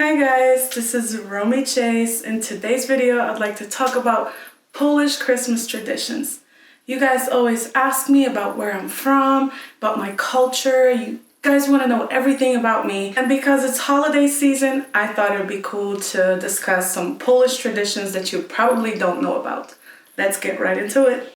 Hi guys, this is Romi Chase. In today's video, I'd like to talk about Polish Christmas traditions. You guys always ask me about where I'm from, about my culture. You guys want to know everything about me. And because it's holiday season, I thought it would be cool to discuss some Polish traditions that you probably don't know about. Let's get right into it.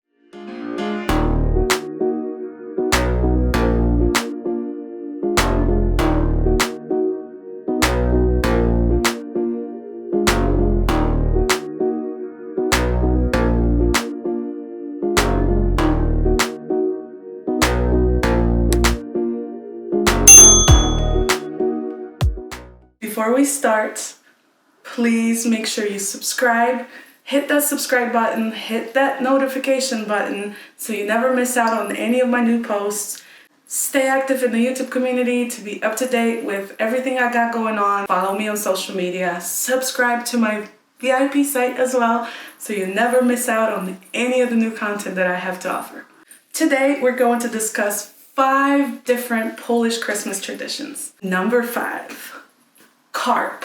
Before we start, please make sure you subscribe. Hit that subscribe button, hit that notification button so you never miss out on any of my new posts. Stay active in the YouTube community to be up to date with everything I got going on. Follow me on social media. Subscribe to my VIP site as well so you never miss out on any of the new content that I have to offer. Today, we're going to discuss 5 different Polish Christmas traditions. Number 5. Carp.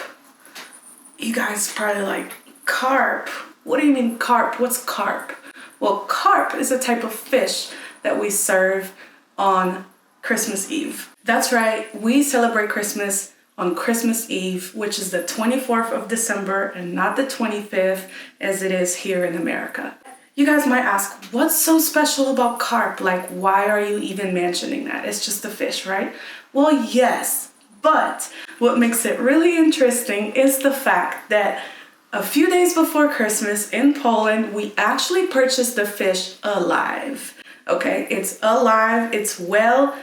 You guys probably like, carp? What do you mean carp? What's carp? Well, carp is a type of fish that we serve on Christmas Eve. That's right, we celebrate Christmas on Christmas Eve, which is the 24th of December and not the 25th as it is here in America. You guys might ask, what's so special about carp? Like, why are you even mentioning that? It's just a fish, right? Well, yes. But what makes it really interesting is the fact that a few days before Christmas in Poland, we actually purchased the fish alive. Okay, it's alive, it's well,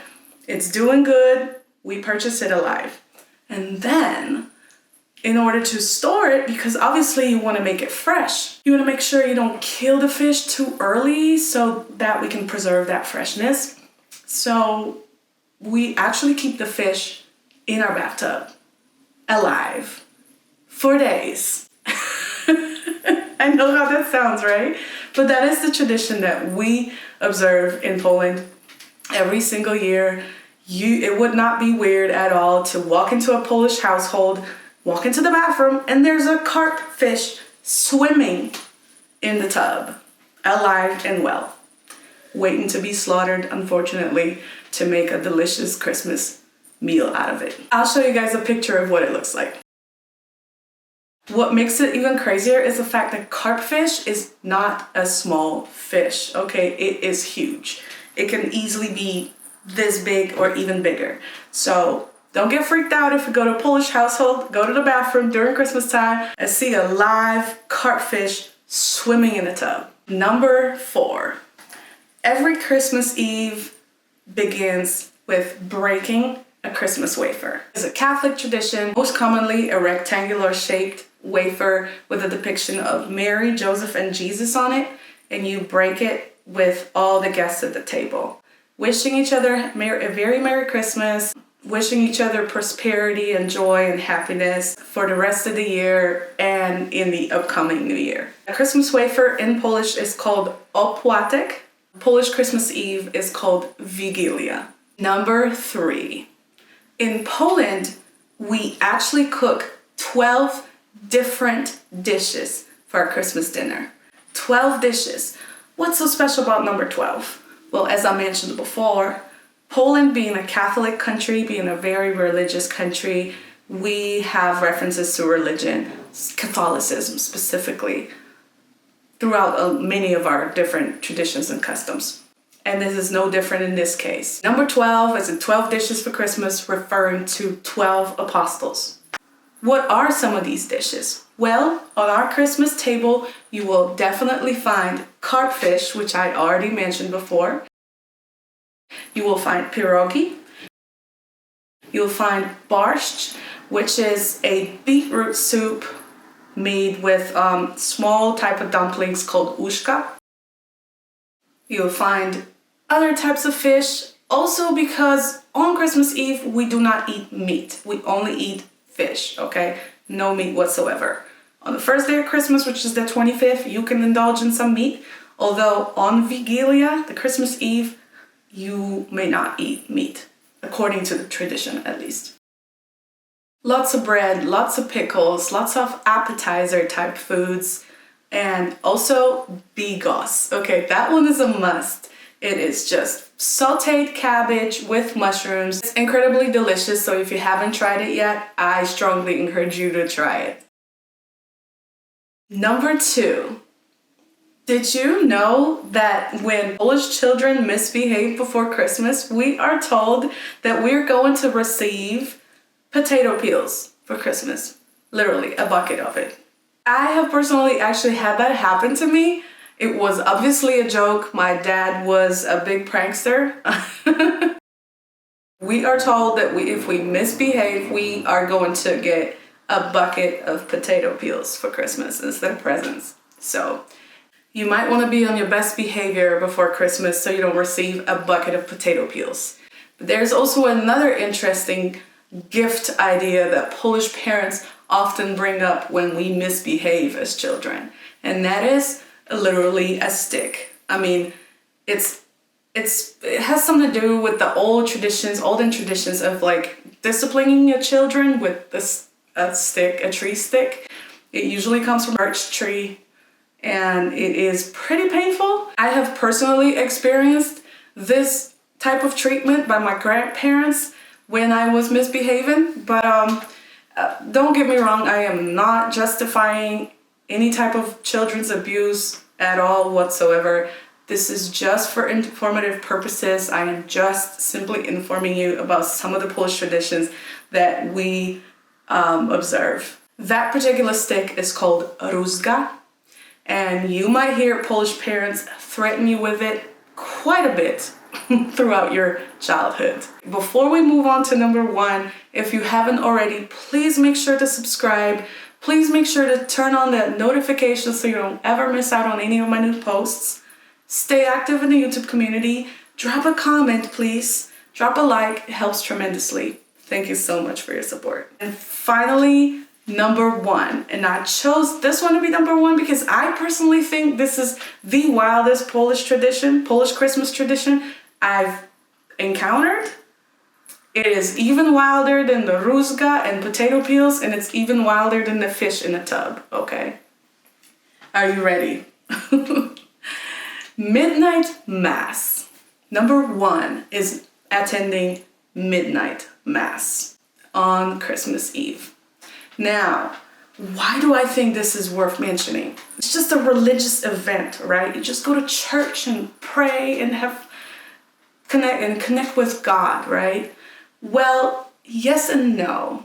it's doing good. We purchased it alive. And then, in order to store it, because obviously you want to make it fresh, you want to make sure you don't kill the fish too early so that we can preserve that freshness. So we actually keep the fish in our bathtub, alive, for days. I know how that sounds, right? But that is the tradition that we observe in Poland every single year. It would not be weird at all to walk into a Polish household, walk into the bathroom, and there's a carp fish swimming in the tub, alive and well, waiting to be slaughtered, unfortunately, to make a delicious Christmas meal out of it. I'll show you guys a picture of what it looks like. What makes it even crazier is the fact that carp fish is not a small fish, okay? It is huge. It can easily be this big or even bigger. So don't get freaked out if you go to a Polish household, go to the bathroom during Christmas time and see a live carp fish swimming in a tub. Number 4. Every Christmas Eve begins with breaking a Christmas wafer. It's a Catholic tradition, most commonly a rectangular shaped wafer with a depiction of Mary, Joseph, and Jesus on it, and you break it with all the guests at the table, wishing each other a very Merry Christmas, wishing each other prosperity and joy and happiness for the rest of the year and in the upcoming new year. A Christmas wafer in Polish is called opłatek. Polish Christmas Eve is called Wigilia. Number 3. In Poland, we actually cook 12 different dishes for our Christmas dinner. 12 dishes. What's so special about number 12? Well, as I mentioned before, Poland being a Catholic country, being a very religious country, we have references to religion, Catholicism specifically, throughout many of our different traditions and customs. And this is no different in this case. Number 12 is in 12 dishes for Christmas, referring to 12 apostles. What are some of these dishes? Well, on our Christmas table, you will definitely find carp fish, which I already mentioned before. You will find pierogi. You'll find borscht, which is a beetroot soup made with small type of dumplings called uszka. You'll find other types of fish, also because on Christmas Eve, we do not eat meat. We only eat fish, okay? No meat whatsoever. On the first day of Christmas, which is the 25th, you can indulge in some meat, although on Wigilia, the Christmas Eve, you may not eat meat, according to the tradition at least. Lots of bread, lots of pickles, lots of appetizer type foods, and also bigos. Okay, that one is a must. It is just sauteed cabbage with mushrooms. It's incredibly delicious, so if you haven't tried it yet, I strongly encourage you to try it. Number 2. Did you know that when Polish children misbehave before Christmas, we are told that we're going to receive potato peels for Christmas? Literally, a bucket of it. I have personally actually had that happen to me. It was obviously a joke. My dad was a big prankster. We are told that if we misbehave, we are going to get a bucket of potato peels for Christmas instead of presents. So you might want to be on your best behavior before Christmas so you don't receive a bucket of potato peels. But there's also another interesting gift idea that Polish parents often bring up when we misbehave as children, and that is literally a stick. I mean, it has something to do with the olden traditions of like disciplining your children with a tree stick. It usually comes from a birch tree, and it is pretty painful. I have personally experienced this type of treatment by my grandparents when I was misbehaving, but don't get me wrong, I am not justifying any type of children's abuse at all whatsoever. This is just for informative purposes. I am just simply informing you about some of the Polish traditions that we observe. That particular stick is called rózga, and you might hear Polish parents threaten you with it quite a bit throughout your childhood. Before we move on to number 1, if you haven't already, please make sure to subscribe. Please make sure to turn on the notifications so you don't ever miss out on any of my new posts. Stay active in the YouTube community. Drop a comment, please. Drop a like. It helps tremendously. Thank you so much for your support. And finally, number 1. And I chose this one to be number 1 because I personally think this is the wildest Polish Christmas tradition I've encountered. It is even wilder than the rózga and potato peels, and it's even wilder than the fish in a tub, okay? Are you ready? Midnight Mass. Number 1 is attending midnight Mass on Christmas Eve. Now, why do I think this is worth mentioning? It's just a religious event, right? You just go to church and pray and connect with God, right? Well, yes and no.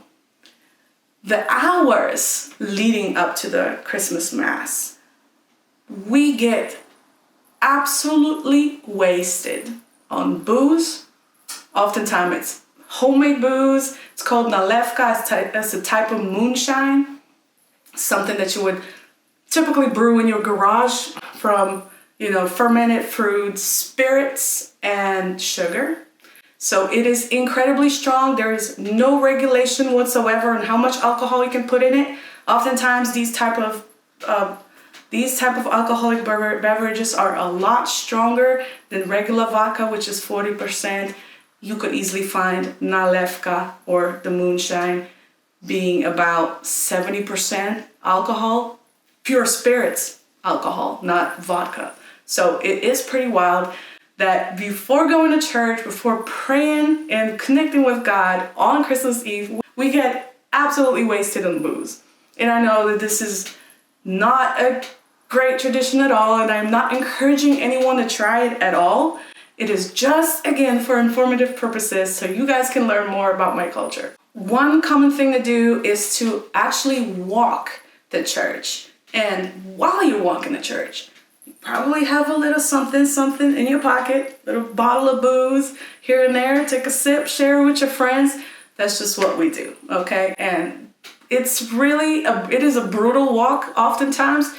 The hours leading up to the Christmas Mass, we get absolutely wasted on booze. Oftentimes it's homemade booze. It's called nalewka. It's a type of moonshine, something that you would typically brew in your garage from, fermented fruits, spirits, and sugar. So it is incredibly strong. There is no regulation whatsoever on how much alcohol you can put in it. Oftentimes these type of alcoholic beverages are a lot stronger than regular vodka, which is 40%. You could easily find nalewka, or the moonshine, being about 70% alcohol, pure spirits alcohol, not vodka. So it is pretty wild that before going to church, before praying and connecting with God on Christmas Eve, we get absolutely wasted on booze. And I know that this is not a great tradition at all, and I'm not encouraging anyone to try it at all. It is just, again, for informative purposes so you guys can learn more about my culture. One common thing to do is to actually walk to church. And while you're walking to church, you probably have a little something in your pocket, a little bottle of booze here and there. Take a sip, share it with your friends. That's just what we do, okay? And it is a brutal walk oftentimes.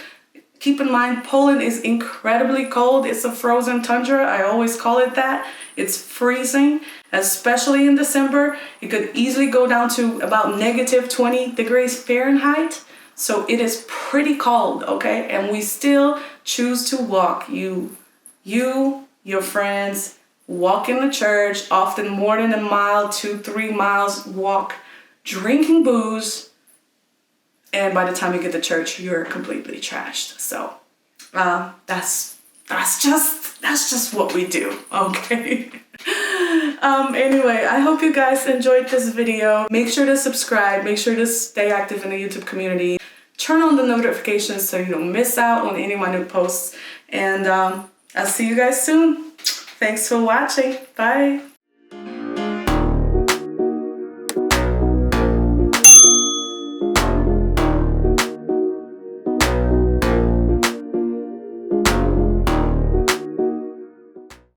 Keep in mind, Poland is incredibly cold. It's a frozen tundra. I always call it that. It's freezing, especially in December. It could easily go down to about negative 20 degrees Fahrenheit. So it is pretty cold, okay? And we still choose to walk. Your friends, walk in the church, often more than a mile, 2-3 miles walk drinking booze, and by the time you get to church, you're completely trashed. So that's just what we do, okay? Anyway, I hope you guys enjoyed this video. Make sure to subscribe. Make sure to stay active in the YouTube community. Turn on the notifications so you don't miss out on any of my new posts. And I'll see you guys soon. Thanks for watching. Bye.